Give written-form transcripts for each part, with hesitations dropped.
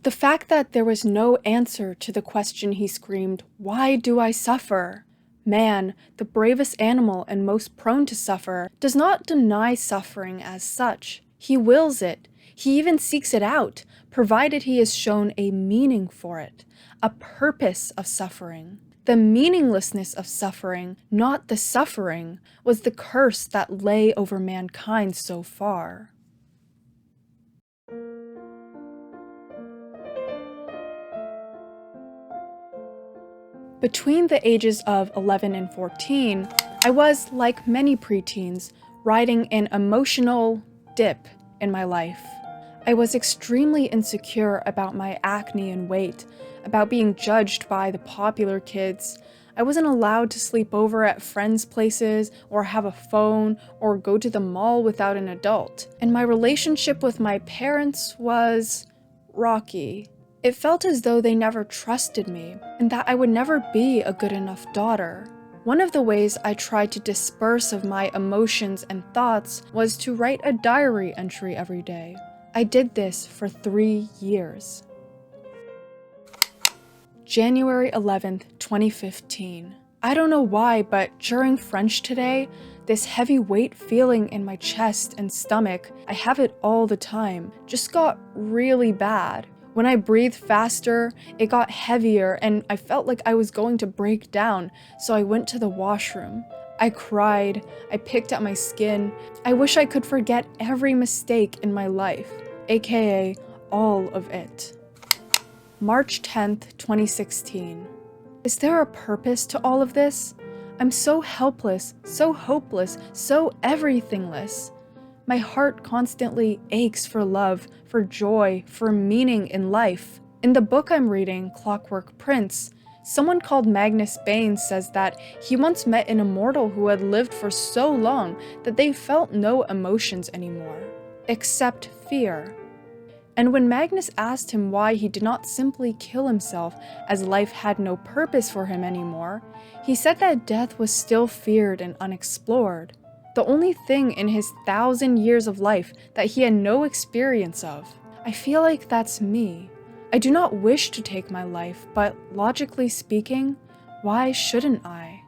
The fact that there was no answer to the question he screamed, "Why do I suffer?" Man, the bravest animal and most prone to suffer, does not deny suffering as such. He wills it. He even seeks it out, provided he is shown a meaning for it, a purpose of suffering. The meaninglessness of suffering, not the suffering, was the curse that lay over mankind so far. Between the ages of 11 and 14, I was, like many preteens, riding an emotional dip in my life. I was extremely insecure about my acne and weight, about being judged by the popular kids. I wasn't allowed to sleep over at friends' places, or have a phone, or go to the mall without an adult. And my relationship with my parents was rocky. It felt as though they never trusted me, and that I would never be a good enough daughter. One of the ways I tried to disperse of my emotions and thoughts was to write a diary entry every day. I did this for 3 years. January 11th, 2015. I don't know why, but during French today, this heavy weight feeling in my chest and stomach, I have it all the time, just got really bad. When I breathed faster, it got heavier and I felt like I was going to break down, so I went to the washroom. I cried, I picked at my skin. I wish I could forget every mistake in my life, aka all of it. March 10th, 2016. Is there a purpose to all of this? I'm so helpless, so hopeless, so everythingless. My heart constantly aches for love, for joy, for meaning in life. In the book I'm reading, Clockwork Prince, someone called Magnus Bane says that he once met an immortal who had lived for so long that they felt no emotions anymore, except fear. And when Magnus asked him why he did not simply kill himself as life had no purpose for him anymore, he said that death was still feared and unexplored. The only thing in his 1,000 years of life that he had no experience of. I feel like that's me. I do not wish to take my life, but logically speaking, why shouldn't I?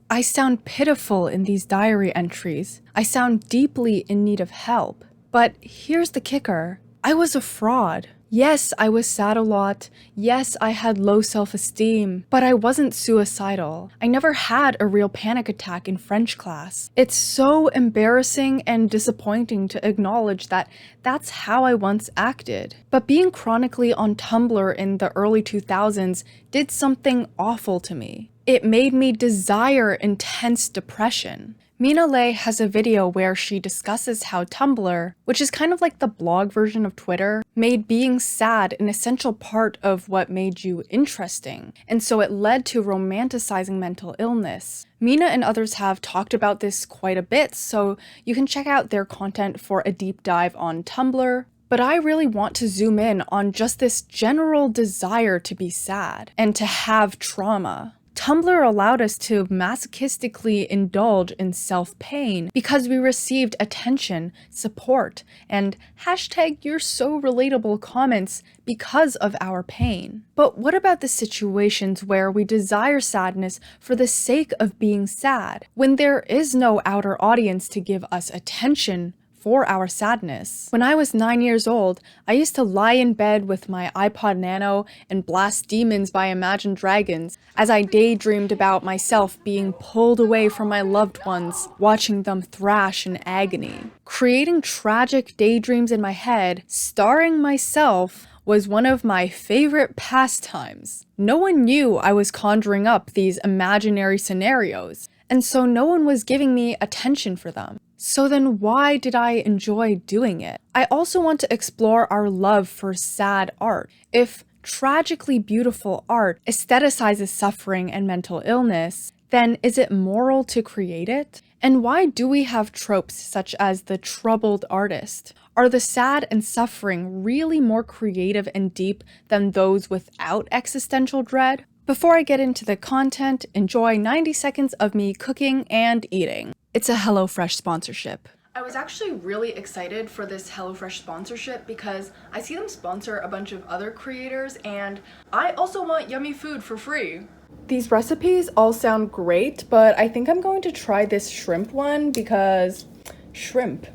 I sound pitiful in these diary entries. I sound deeply in need of help. But here's the kicker. I was a fraud. Yes, I was sad a lot. Yes, I had low self-esteem, but I wasn't suicidal. I never had a real panic attack in French class. It's so embarrassing and disappointing to acknowledge that that's how I once acted. But being chronically on Tumblr in the early 2000s did something awful to me. It made me desire intense depression. Mina Lay has a video where she discusses how Tumblr, which is kind of like the blog version of Twitter, made being sad an essential part of what made you interesting, and so it led to romanticizing mental illness. Mina and others have talked about this quite a bit, so you can check out their content for a deep dive on Tumblr. But I really want to zoom in on just this general desire to be sad and to have trauma. Tumblr allowed us to masochistically indulge in self-pain because we received attention, support, and #you're-so-relatable comments because of our pain. But what about the situations where we desire sadness for the sake of being sad, when there is no outer audience to give us attention for our sadness? When I was 9 years old, I used to lie in bed with my iPod Nano and blast Demons by Imagine Dragons as I daydreamed about myself being pulled away from my loved ones, watching them thrash in agony. Creating tragic daydreams in my head, starring myself, was one of my favorite pastimes. No one knew I was conjuring up these imaginary scenarios, and so no one was giving me attention for them. So then why did I enjoy doing it? I also want to explore our love for sad art. If tragically beautiful art aestheticizes suffering and mental illness, then is it moral to create it? And why do we have tropes such as the troubled artist? Are the sad and suffering really more creative and deep than those without existential dread? Before I get into the content, enjoy 90 seconds of me cooking and eating. It's a HelloFresh sponsorship. I was actually really excited for this HelloFresh sponsorship because I see them sponsor a bunch of other creators and I also want yummy food for free. These recipes all sound great, but I think I'm going to try this shrimp one because shrimp.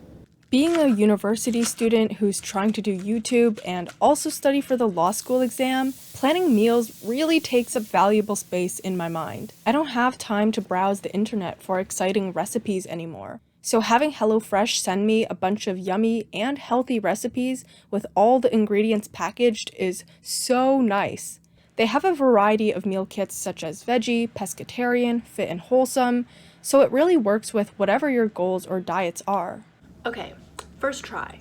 Being a university student who's trying to do YouTube and also study for the law school exam, planning meals really takes up valuable space in my mind. I don't have time to browse the internet for exciting recipes anymore. So having HelloFresh send me a bunch of yummy and healthy recipes with all the ingredients packaged is so nice. They have a variety of meal kits such as veggie, pescatarian, fit and wholesome, so it really works with whatever your goals or diets are. Okay, first try.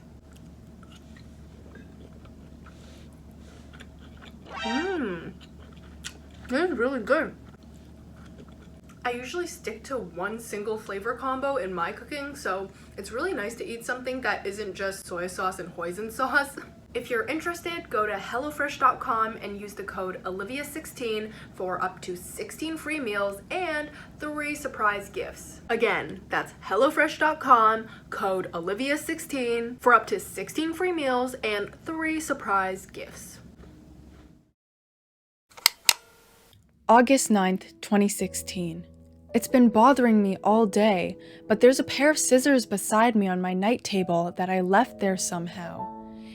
This is really good. I usually stick to one single flavor combo in my cooking, so it's really nice to eat something that isn't just soy sauce and hoisin sauce. If you're interested, go to HelloFresh.com and use the code oliVia16 for up to 16 free meals and 3 surprise gifts. Again, that's HelloFresh.com, code oliVia16 for up to 16 free meals and 3 surprise gifts. August 9th, 2016. It's been bothering me all day, but there's a pair of scissors beside me on my night table that I left there somehow.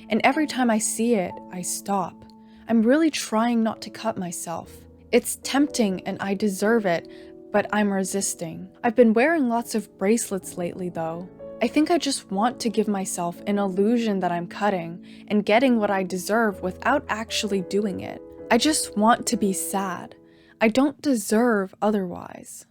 And every time I see it, I stop. I'm really trying not to cut myself. It's tempting and I deserve it, but I'm resisting. I've been wearing lots of bracelets lately though. I think I just want to give myself an illusion that I'm cutting and getting what I deserve without actually doing it. I just want to be sad. I don't deserve otherwise.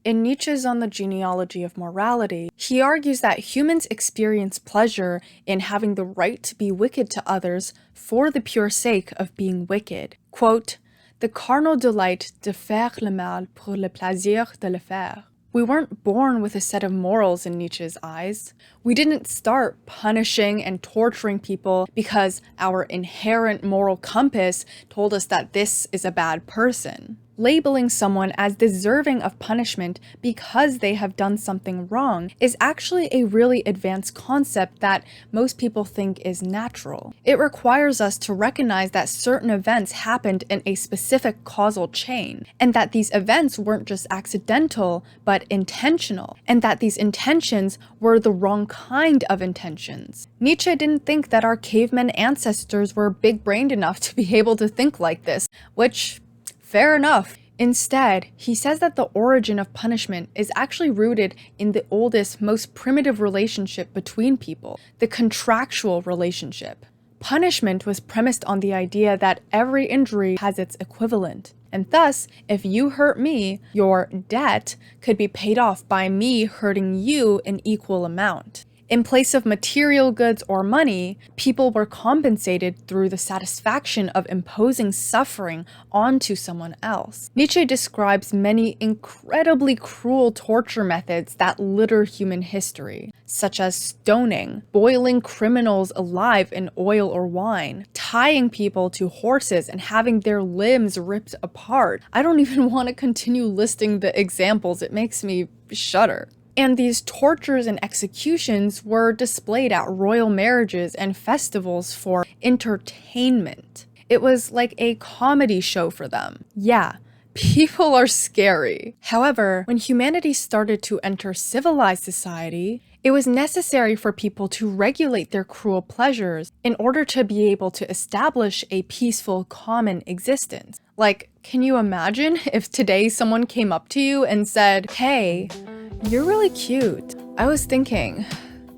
In Nietzsche's On the Genealogy of Morality, he argues that humans experience pleasure in having the right to be wicked to others for the pure sake of being wicked. Quote, "The carnal delight de faire le mal pour le plaisir de le faire." We weren't born with a set of morals in Nietzsche's eyes. We didn't start punishing and torturing people because our inherent moral compass told us that this is a bad person. Labeling someone as deserving of punishment because they have done something wrong is actually a really advanced concept that most people think is natural. It requires us to recognize that certain events happened in a specific causal chain, and that these events weren't just accidental, but intentional, and that these intentions were the wrong kind of intentions. Nietzsche didn't think that our caveman ancestors were big-brained enough to be able to think like this, which fair enough. Instead, he says that the origin of punishment is actually rooted in the oldest, most primitive relationship between people, the contractual relationship. Punishment was premised on the idea that every injury has its equivalent, and thus, if you hurt me, your debt could be paid off by me hurting you in equal amount. In place of material goods or money, people were compensated through the satisfaction of imposing suffering onto someone else. Nietzsche describes many incredibly cruel torture methods that litter human history, such as stoning, boiling criminals alive in oil or wine, tying people to horses and having their limbs ripped apart. I don't even want to continue listing the examples, it makes me shudder. And these tortures and executions were displayed at royal marriages and festivals for entertainment. It was like a comedy show for them. Yeah, people are scary. However, when humanity started to enter civilized society, it was necessary for people to regulate their cruel pleasures in order to be able to establish a peaceful, common existence. Like, can you imagine if today someone came up to you and said, "Hey, you're really cute. I was thinking,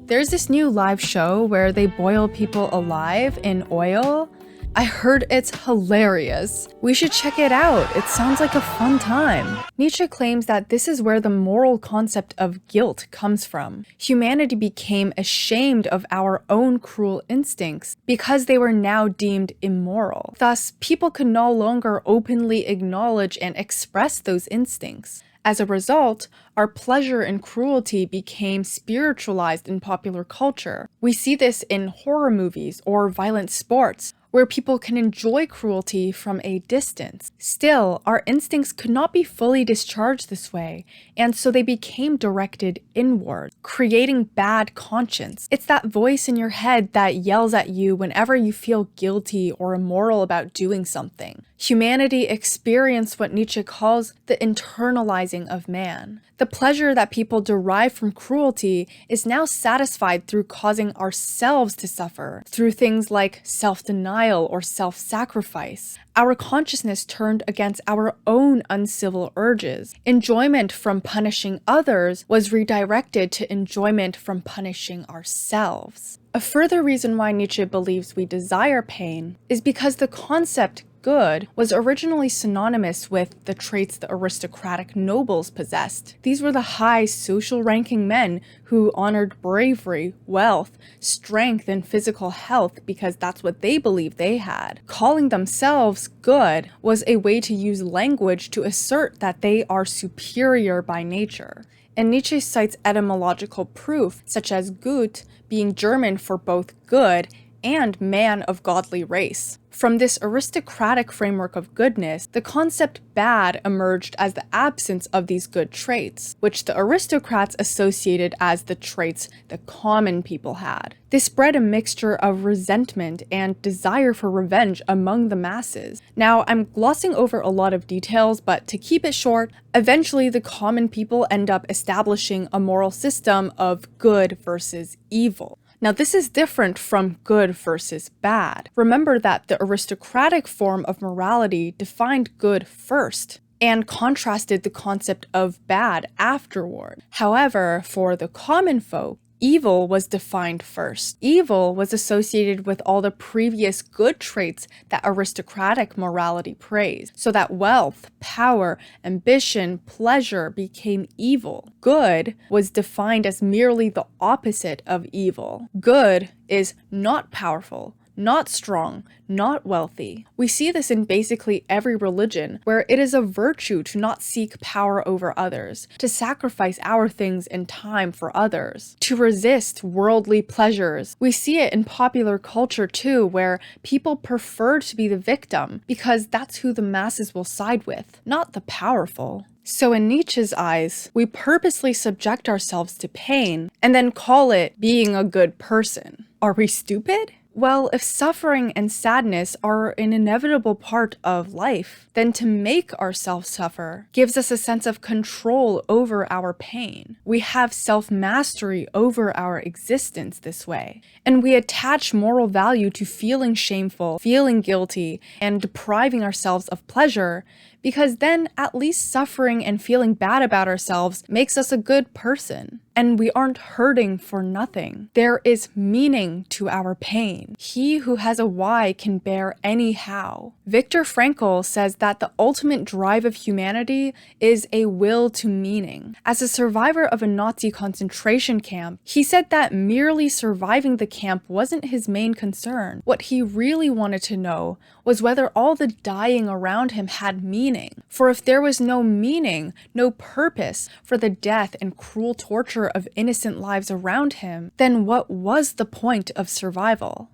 there's this new live show where they boil people alive in oil. I heard it's hilarious. We should check it out. It sounds like a fun time." Nietzsche claims that this is where the moral concept of guilt comes from. Humanity became ashamed of our own cruel instincts because they were now deemed immoral. Thus, people could no longer openly acknowledge and express those instincts. As a result, our pleasure in cruelty became spiritualized in popular culture. We see this in horror movies or violent sports, where people can enjoy cruelty from a distance. Still, our instincts could not be fully discharged this way, and so they became directed inward, creating bad conscience. It's that voice in your head that yells at you whenever you feel guilty or immoral about doing something. Humanity experienced what Nietzsche calls the internalizing of man. The pleasure that people derive from cruelty is now satisfied through causing ourselves to suffer, through things like self-denial or self-sacrifice. Our consciousness turned against our own uncivil urges. Enjoyment from punishing others was redirected to enjoyment from punishing ourselves. A further reason why Nietzsche believes we desire pain is because the concept good was originally synonymous with the traits the aristocratic nobles possessed. These were the high social ranking men who honored bravery, wealth, strength, and physical health because that's what they believed they had. Calling themselves good was a way to use language to assert that they are superior by nature. And Nietzsche cites etymological proof, such as gut being German for both good and man of godly race. From this aristocratic framework of goodness, the concept bad emerged as the absence of these good traits, which the aristocrats associated as the traits the common people had. This bred a mixture of resentment and desire for revenge among the masses. Now, I'm glossing over a lot of details, but to keep it short, eventually the common people end up establishing a moral system of good versus evil. Now, this is different from good versus bad. Remember that the aristocratic form of morality defined good first and contrasted the concept of bad afterward. However, for the common folk, evil was defined first. Evil was associated with all the previous good traits that aristocratic morality praised, so that wealth, power, ambition, pleasure became evil. Good was defined as merely the opposite of evil. Good is not powerful, not strong, not wealthy. We see this in basically every religion, where it is a virtue to not seek power over others, to sacrifice our things and time for others, to resist worldly pleasures. We see it in popular culture too, where people prefer to be the victim because that's who the masses will side with, not the powerful. So in Nietzsche's eyes, we purposely subject ourselves to pain and then call it being a good person. Are we stupid? Well, if suffering and sadness are an inevitable part of life, then to make ourselves suffer gives us a sense of control over our pain. We have self-mastery over our existence this way, and we attach moral value to feeling shameful, feeling guilty, and depriving ourselves of pleasure, because then at least suffering and feeling bad about ourselves makes us a good person. And we aren't hurting for nothing. There is meaning to our pain. He who has a why can bear any how. Viktor Frankl says that the ultimate drive of humanity is a will to meaning. As a survivor of a Nazi concentration camp, he said that merely surviving the camp wasn't his main concern. What he really wanted to know was whether all the dying around him had meaning. For if there was no meaning, no purpose for the death and cruel torture of innocent lives around him, then what was the point of survival?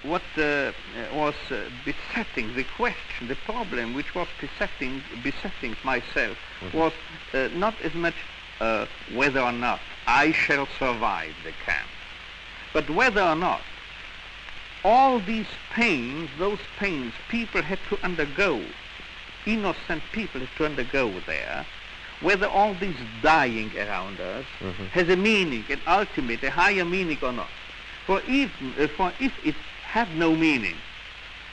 What was besetting the question, the problem which was besetting myself was not as much whether or not I shall survive the camp, but whether or not all these pains, those pains people had to undergo, innocent people had to undergo there, whether all this dying around us has a meaning, an ultimate, a higher meaning or not. For if it had no meaning,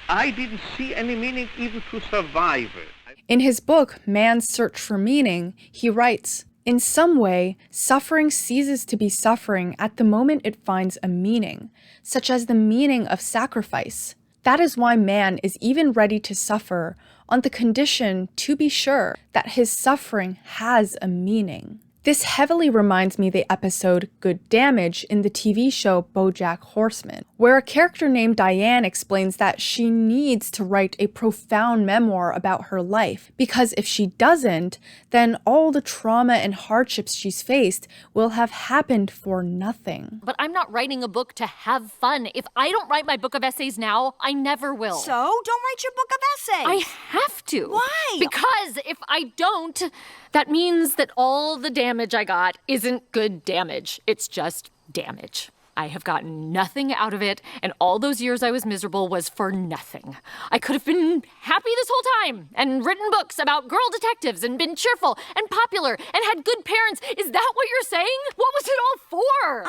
I didn't see any meaning even to survive it. In his book, Man's Search for Meaning, he writes, "In some way, suffering ceases to be suffering at the moment it finds a meaning, such as the meaning of sacrifice. That is why man is even ready to suffer on the condition, to be sure, that his suffering has a meaning." This heavily reminds me of the episode Good Damage in the TV show BoJack Horseman, where a character named Diane explains that she needs to write a profound memoir about her life, because if she doesn't, then all the trauma and hardships she's faced will have happened for nothing. But I'm not writing a book to have fun. If I don't write my book of essays now, I never will. So, don't write your book of essays. I have to. Why? Because if I don't, that means that all the damage I got isn't good damage. It's just damage. I have gotten nothing out of it, and all those years I was miserable was for nothing. I could have been happy this whole time, and written books about girl detectives, and been cheerful, and popular, and had good parents. Is that what you're saying? What was it all for?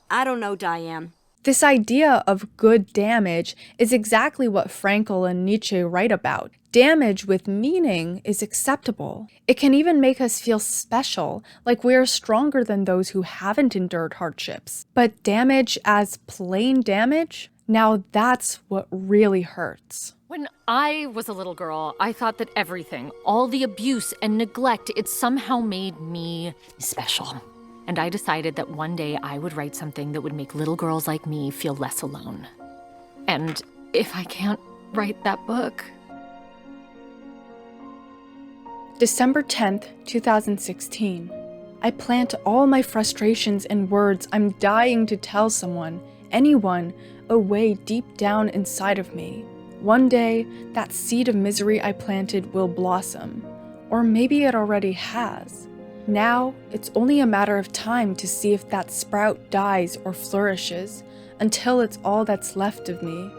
I don't know, Diane. This idea of good damage is exactly what Frankl and Nietzsche write about. Damage with meaning is acceptable. It can even make us feel special, like we are stronger than those who haven't endured hardships. But damage as plain damage? Now that's what really hurts. When I was a little girl, I thought that everything, all the abuse and neglect, it somehow made me special. And I decided that one day I would write something that would make little girls like me feel less alone. And if I can't write that book... December 10th, 2016. I plant all my frustrations in words I'm dying to tell someone, anyone, away deep down inside of me. One day, that seed of misery I planted will blossom. Or maybe it already has. Now, it's only a matter of time to see if that sprout dies or flourishes, until it's all that's left of me.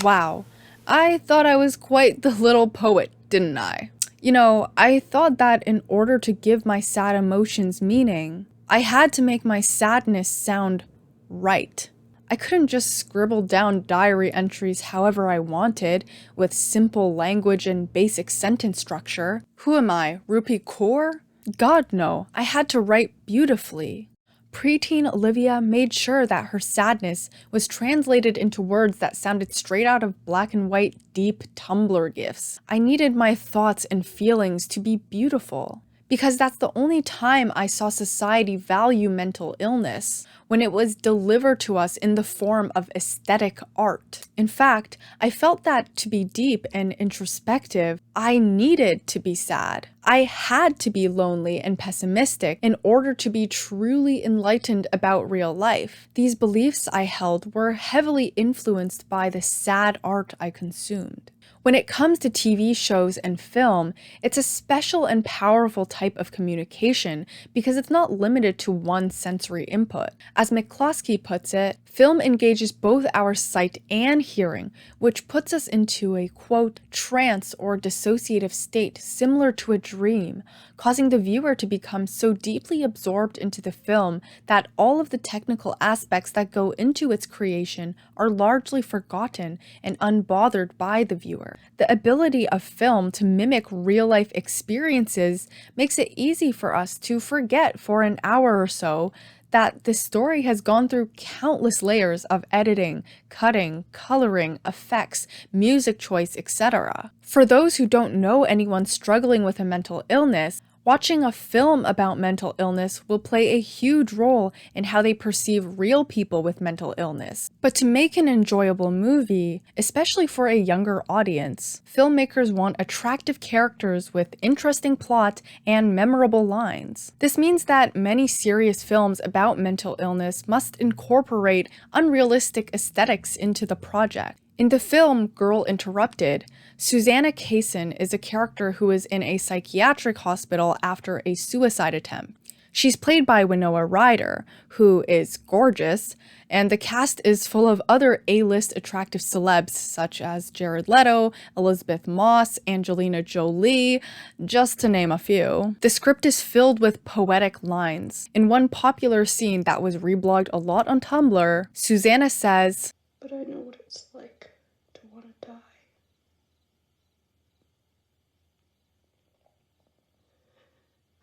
Wow, I thought I was quite the little poet, didn't I? You know, I thought that in order to give my sad emotions meaning, I had to make my sadness sound right. I couldn't just scribble down diary entries however I wanted, with simple language and basic sentence structure. Who am I, Rupi Kaur? God no, I had to write beautifully. Preteen Olivia made sure that her sadness was translated into words that sounded straight out of black and white deep Tumblr gifs. I needed my thoughts and feelings to be beautiful, because that's the only time I saw society value mental illness, when it was delivered to us in the form of aesthetic art. In fact, I felt that to be deep and introspective, I needed to be sad. I had to be lonely and pessimistic in order to be truly enlightened about real life. These beliefs I held were heavily influenced by the sad art I consumed. When it comes to TV shows and film, it's a special and powerful type of communication because it's not limited to one sensory input. As McCloskey puts it, film engages both our sight and hearing, which puts us into a, quote, trance or dissociative state similar to a dream, causing the viewer to become so deeply absorbed into the film that all of the technical aspects that go into its creation are largely forgotten and unbothered by the viewer. The ability of film to mimic real-life experiences makes it easy for us to forget for an hour or so that this story has gone through countless layers of editing, cutting, coloring, effects, music choice, etc. For those who don't know anyone struggling with a mental illness, watching a film about mental illness will play a huge role in how they perceive real people with mental illness. But to make an enjoyable movie, especially for a younger audience, filmmakers want attractive characters with interesting plot and memorable lines. This means that many serious films about mental illness must incorporate unrealistic aesthetics into the project. In the film Girl Interrupted, Susanna Kaysen is a character who is in a psychiatric hospital after a suicide attempt. She's played by Winona Ryder, who is gorgeous, and the cast is full of other A-list attractive celebs such as Jared Leto, Elizabeth Moss, Angelina Jolie, just to name a few. The script is filled with poetic lines. In one popular scene that was reblogged a lot on Tumblr, Susanna says, "But I know what it's like to want to die.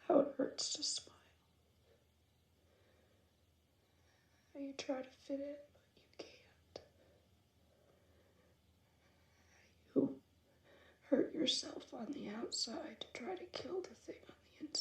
How it hurts to smile. How you try to fit in, but you can't. You hurt yourself on the outside to try to kill the thing on inside.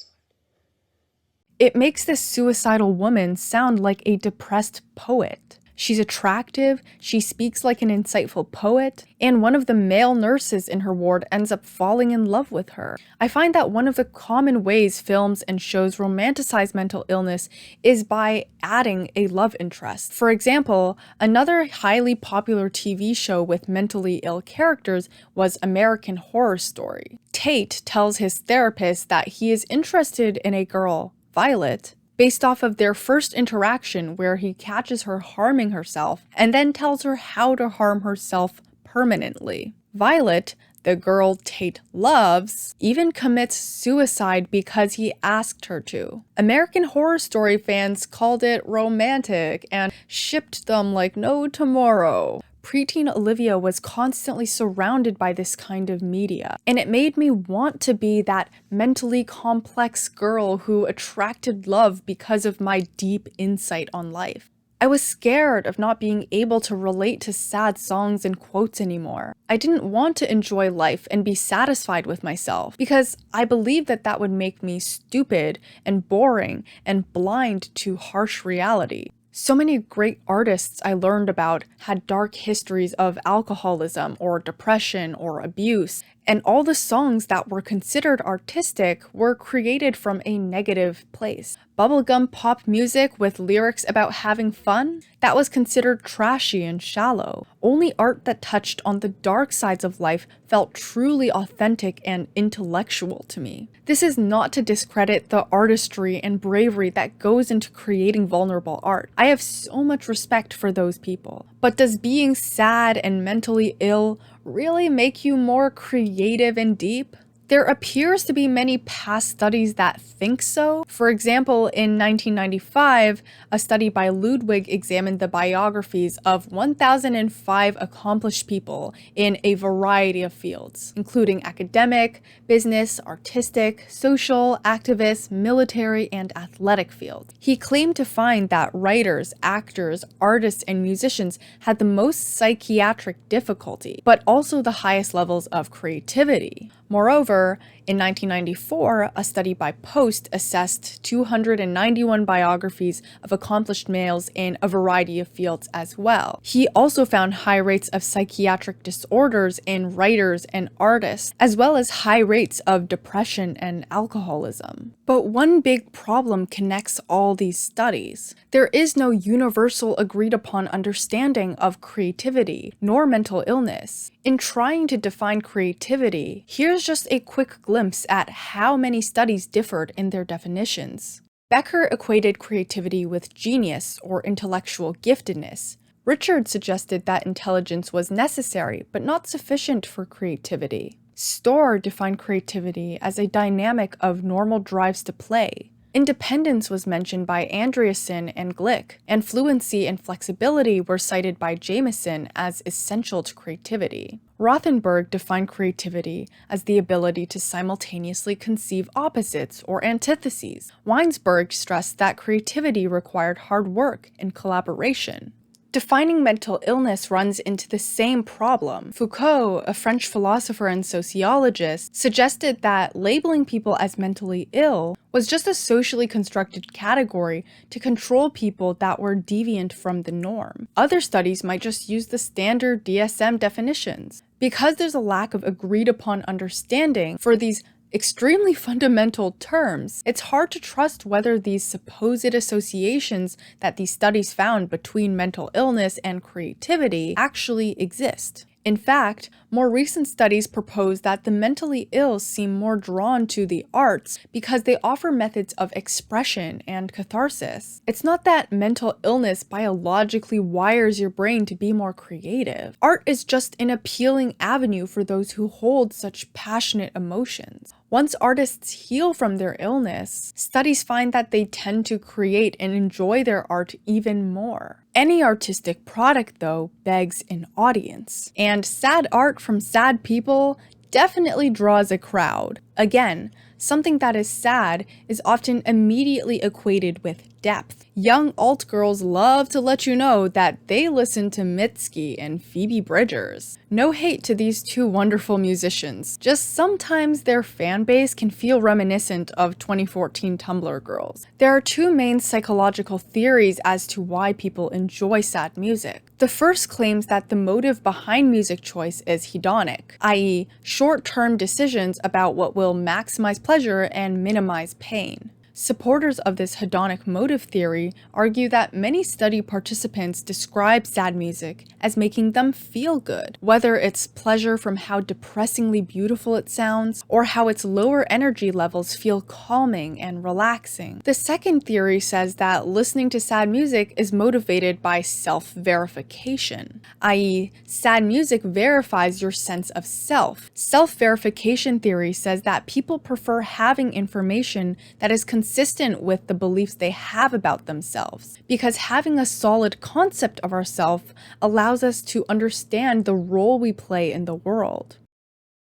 It makes this suicidal woman sound like a depressed poet. She's attractive, she speaks like an insightful poet, and one of the male nurses in her ward ends up falling in love with her. I find that one of the common ways films and shows romanticize mental illness is by adding a love interest. For example, another highly popular TV show with mentally ill characters was American Horror Story. Tate tells his therapist that he is interested in a girl, Violet, based off of their first interaction where he catches her harming herself and then tells her how to harm herself permanently. Violet, the girl Tate loves, even commits suicide because he asked her to. American Horror Story fans called it romantic and shipped them like no tomorrow. Preteen Olivia was constantly surrounded by this kind of media, and it made me want to be that mentally complex girl who attracted love because of my deep insight on life. I was scared of not being able to relate to sad songs and quotes anymore. I didn't want to enjoy life and be satisfied with myself because I believed that that would make me stupid and boring and blind to harsh reality. So many great artists I learned about had dark histories of alcoholism or depression or abuse, and all the songs that were considered artistic were created from a negative place. Bubblegum pop music with lyrics about having fun? That was considered trashy and shallow. Only art that touched on the dark sides of life felt truly authentic and intellectual to me. This is not to discredit the artistry and bravery that goes into creating vulnerable art. I have so much respect for those people. But does being sad and mentally ill really make you more creative and deep? There appears to be many past studies that think so. For example, in 1995, a study by Ludwig examined the biographies of 1,005 accomplished people in a variety of fields, including academic, business, artistic, social, activist, military, and athletic fields. He claimed to find that writers, actors, artists, and musicians had the most psychiatric difficulty, but also the highest levels of creativity. Moreover, in 1994, a study by Post assessed 291 biographies of accomplished males in a variety of fields as well. He also found high rates of psychiatric disorders in writers and artists, as well as high rates of depression and alcoholism. But one big problem connects all these studies. There is no universal agreed upon understanding of creativity, nor mental illness. In trying to define creativity, here's just a quick glimpse at how many studies differed in their definitions. Becker equated creativity with genius or intellectual giftedness. Richard suggested that intelligence was necessary but not sufficient for creativity. Storr defined creativity as a dynamic of normal drives to play. Independence was mentioned by Andreasen and Glick, and fluency and flexibility were cited by Jameson as essential to creativity. Rothenberg defined creativity as the ability to simultaneously conceive opposites or antitheses. Weinsberg stressed that creativity required hard work and collaboration. Defining mental illness runs into the same problem. Foucault, a French philosopher and sociologist, suggested that labeling people as mentally ill was just a socially constructed category to control people that were deviant from the norm. Other studies might just use the standard DSM definitions. Because there's a lack of agreed upon understanding for these extremely fundamental terms, it's hard to trust whether these supposed associations that these studies found between mental illness and creativity actually exist. In fact, more recent studies propose that the mentally ill seem more drawn to the arts because they offer methods of expression and catharsis. It's not that mental illness biologically wires your brain to be more creative. Art is just an appealing avenue for those who hold such passionate emotions. Once artists heal from their illness, studies find that they tend to create and enjoy their art even more. Any artistic product, though, begs an audience, and sad art from sad people definitely draws a crowd. Again, something that is sad is often immediately equated with depth. Young alt girls love to let you know that they listen to Mitski and Phoebe Bridgers. No hate to these two wonderful musicians, just sometimes their fan base can feel reminiscent of 2014 Tumblr girls. There are two main psychological theories as to why people enjoy sad music. The first claims that the motive behind music choice is hedonic, i.e., short-term decisions about what will maximize pleasure and minimize pain. Supporters of this hedonic motive theory argue that many study participants describe sad music as making them feel good, whether it's pleasure from how depressingly beautiful it sounds, or how its lower energy levels feel calming and relaxing. The second theory says that listening to sad music is motivated by self-verification, i.e., sad music verifies your sense of self. Self-verification theory says that people prefer having information that is consistent with the beliefs they have about themselves, because having a solid concept of ourselves allows us to understand the role we play in the world.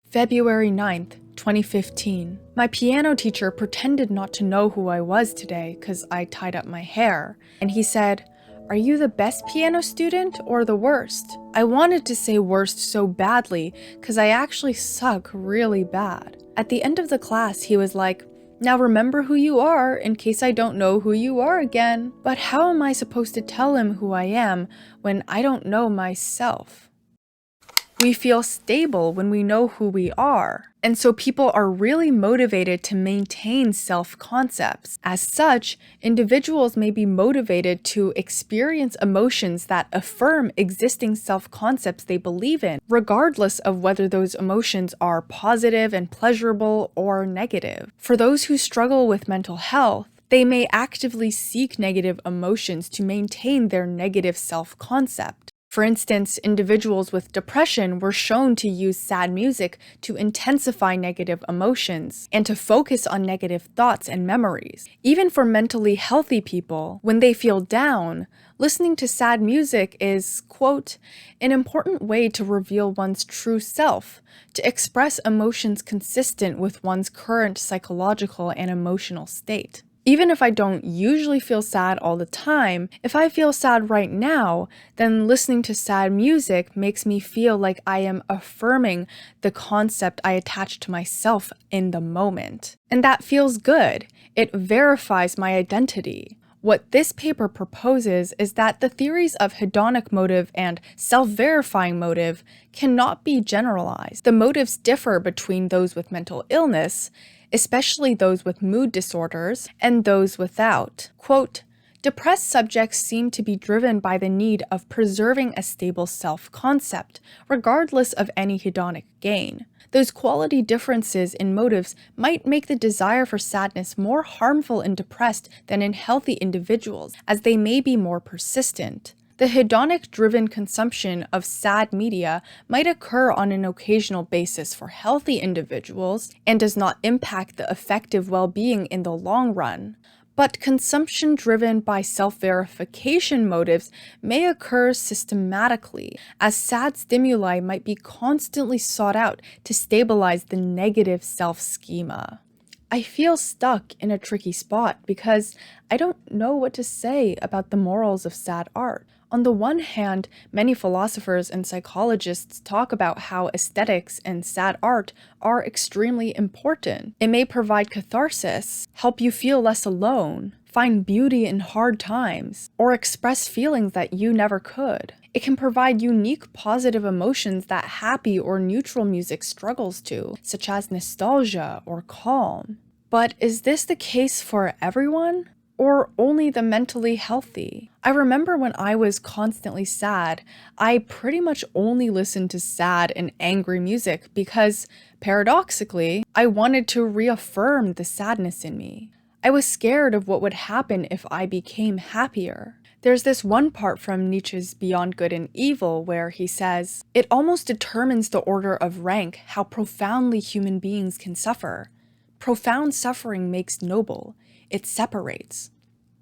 February 9th, 2015. My piano teacher pretended not to know who I was today because I tied up my hair, and he said, "Are you the best piano student or the worst?" I wanted to say worst so badly because I actually suck really bad. At the end of the class, he was like, "Now remember who you are in case I don't know who you are again." But how am I supposed to tell him who I am when I don't know myself? We feel stable when we know who we are, and so people are really motivated to maintain self-concepts. As such, individuals may be motivated to experience emotions that affirm existing self-concepts they believe in, regardless of whether those emotions are positive and pleasurable or negative. For those who struggle with mental health, they may actively seek negative emotions to maintain their negative self-concept. For instance, individuals with depression were shown to use sad music to intensify negative emotions and to focus on negative thoughts and memories. Even for mentally healthy people, when they feel down, listening to sad music is, quote, an important way to reveal one's true self, to express emotions consistent with one's current psychological and emotional state. Even if I don't usually feel sad all the time, if I feel sad right now, then listening to sad music makes me feel like I am affirming the concept I attach to myself in the moment. And that feels good. It verifies my identity. What this paper proposes is that the theories of hedonic motive and self-verifying motive cannot be generalized. The motives differ between those with mental illness, especially those with mood disorders, and those without. Quote, depressed subjects seem to be driven by the need of preserving a stable self-concept, regardless of any hedonic gain. Those quality differences in motives might make the desire for sadness more harmful in depressed than in healthy individuals, as they may be more persistent. The hedonic-driven consumption of sad media might occur on an occasional basis for healthy individuals and does not impact the effective well-being in the long run. But consumption driven by self-verification motives may occur systematically, as sad stimuli might be constantly sought out to stabilize the negative self-schema. I feel stuck in a tricky spot because I don't know what to say about the morals of sad art. On the one hand, many philosophers and psychologists talk about how aesthetics and sad art are extremely important. It may provide catharsis, help you feel less alone, find beauty in hard times, or express feelings that you never could. It can provide unique positive emotions that happy or neutral music struggles to, such as nostalgia or calm. But is this the case for everyone? Or only the mentally healthy? I remember when I was constantly sad, I pretty much only listened to sad and angry music because, paradoxically, I wanted to reaffirm the sadness in me. I was scared of what would happen if I became happier. There's this one part from Nietzsche's Beyond Good and Evil where he says, "It almost determines the order of rank how profoundly human beings can suffer. Profound suffering makes noble. It separates."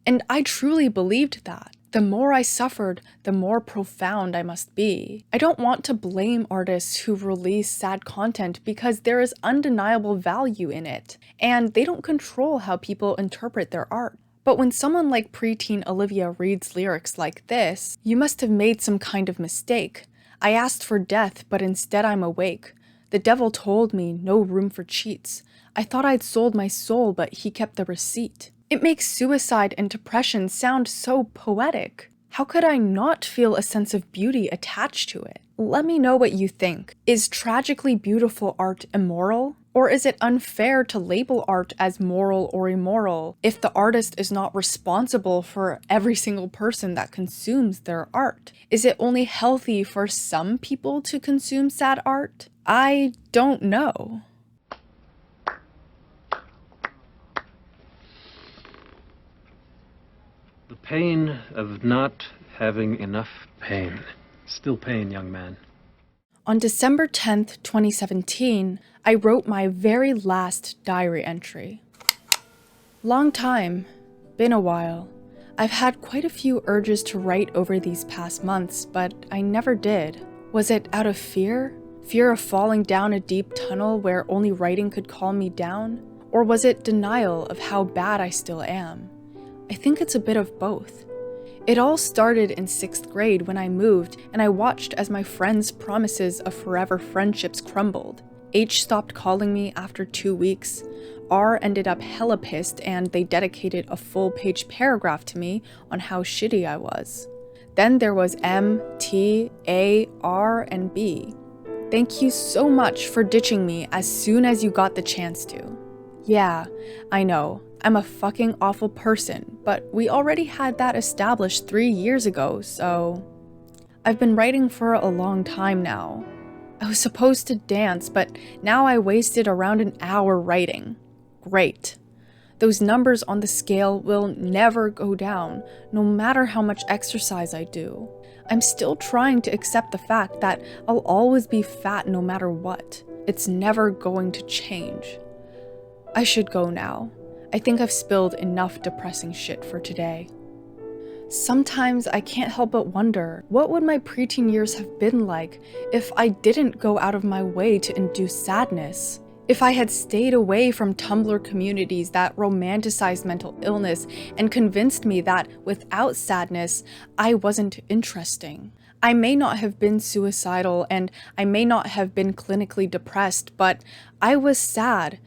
And I truly believed that. The more I suffered, the more profound I must be. I don't want to blame artists who release sad content because there is undeniable value in it, and they don't control how people interpret their art. But when someone like preteen Olivia reads lyrics like this, you must have made some kind of mistake. I asked for death, but instead I'm awake. The devil told me no room for cheats. I thought I'd sold my soul, but he kept the receipt. It makes suicide and depression sound so poetic. How could I not feel a sense of beauty attached to it? Let me know what you think. Is tragically beautiful art immoral? Or is it unfair to label art as moral or immoral if the artist is not responsible for every single person that consumes their art? Is it only healthy for some people to consume sad art? I don't know. The pain of not having enough pain. Still pain, young man. On December 10th, 2017, I wrote my very last diary entry. Long time. Been a while. I've had quite a few urges to write over these past months, but I never did. Was it out of fear? Fear of falling down a deep tunnel where only writing could calm me down? Or was it denial of how bad I still am? I think it's a bit of both. It all started in 6th grade when I moved and I watched as my friends' promises of forever friendships crumbled. H stopped calling me after 2 weeks. R ended up hella pissed and they dedicated a full-page paragraph to me on how shitty I was. Then there was M, T, A, R, and B. Thank you so much for ditching me as soon as you got the chance to. Yeah, I know. I'm a fucking awful person, but we already had that established 3 years ago, so... I've been writing for a long time now. I was supposed to dance, but now I wasted around an hour writing. Great. Those numbers on the scale will never go down, no matter how much exercise I do. I'm still trying to accept the fact that I'll always be fat no matter what. It's never going to change. I should go now. I think I've spilled enough depressing shit for today. Sometimes I can't help but wonder, what would my preteen years have been like if I didn't go out of my way to induce sadness? If I had stayed away from Tumblr communities that romanticized mental illness and convinced me that without sadness, I wasn't interesting. I may not have been suicidal and I may not have been clinically depressed, but I was sad.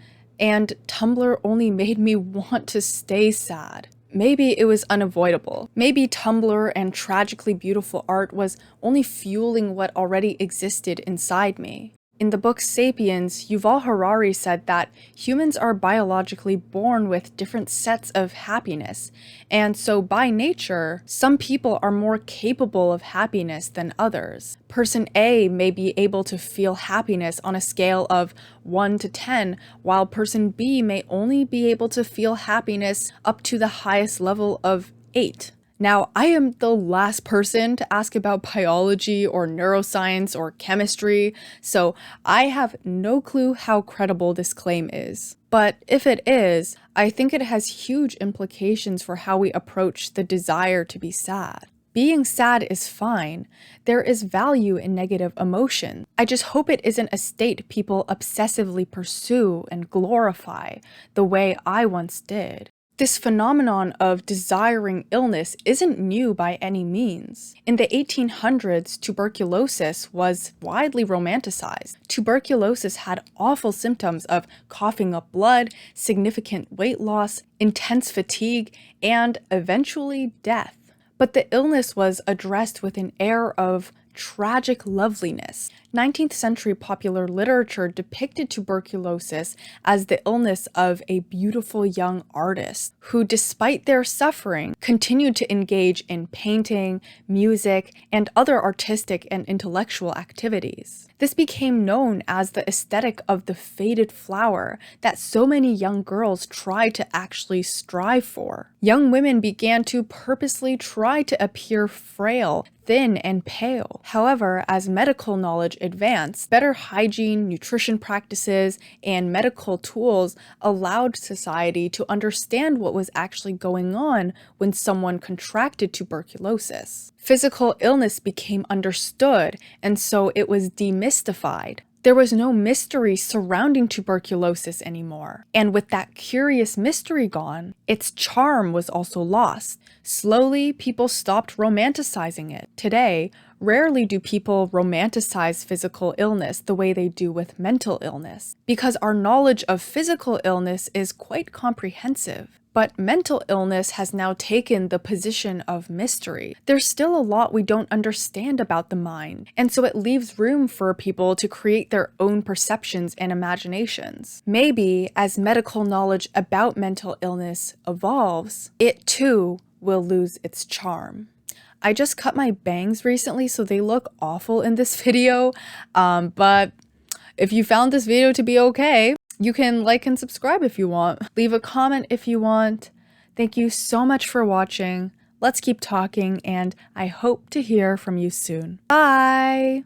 And Tumblr only made me want to stay sad. Maybe it was unavoidable. Maybe Tumblr and tragically beautiful art was only fueling what already existed inside me. In the book Sapiens, Yuval Harari said that humans are biologically born with different sets of happiness, and so by nature, some people are more capable of happiness than others. Person A may be able to feel happiness on a scale of 1 to 10, while person B may only be able to feel happiness up to the highest level of 8. Now, I am the last person to ask about biology or neuroscience or chemistry, so I have no clue how credible this claim is. But if it is, I think it has huge implications for how we approach the desire to be sad. Being sad is fine. There is value in negative emotion. I just hope it isn't a state people obsessively pursue and glorify the way I once did. This phenomenon of desiring illness isn't new by any means. In the 1800s, tuberculosis was widely romanticized. Tuberculosis had awful symptoms of coughing up blood, significant weight loss, intense fatigue, and eventually death. But the illness was addressed with an air of tragic loveliness. 19th century popular literature depicted tuberculosis as the illness of a beautiful young artist who, despite their suffering, continued to engage in painting, music, and other artistic and intellectual activities. This became known as the aesthetic of the faded flower that so many young girls tried to actually strive for. Young women began to purposely try to appear frail, thin and pale. However, as medical knowledge advanced, better hygiene, nutrition practices, and medical tools allowed society to understand what was actually going on when someone contracted tuberculosis. Physical illness became understood, and so it was demystified. There was no mystery surrounding tuberculosis anymore. And with that curious mystery gone, its charm was also lost. Slowly, people stopped romanticizing it. Today, rarely do people romanticize physical illness the way they do with mental illness, because our knowledge of physical illness is quite comprehensive. But mental illness has now taken the position of mystery. There's still a lot we don't understand about the mind, and so it leaves room for people to create their own perceptions and imaginations. Maybe, as medical knowledge about mental illness evolves, it too will lose its charm. I just cut my bangs recently, so they look awful in this video, but if you found this video to be okay, you can like and subscribe if you want. Leave a comment if you want. Thank you so much for watching. Let's keep talking, and I hope to hear from you soon. Bye!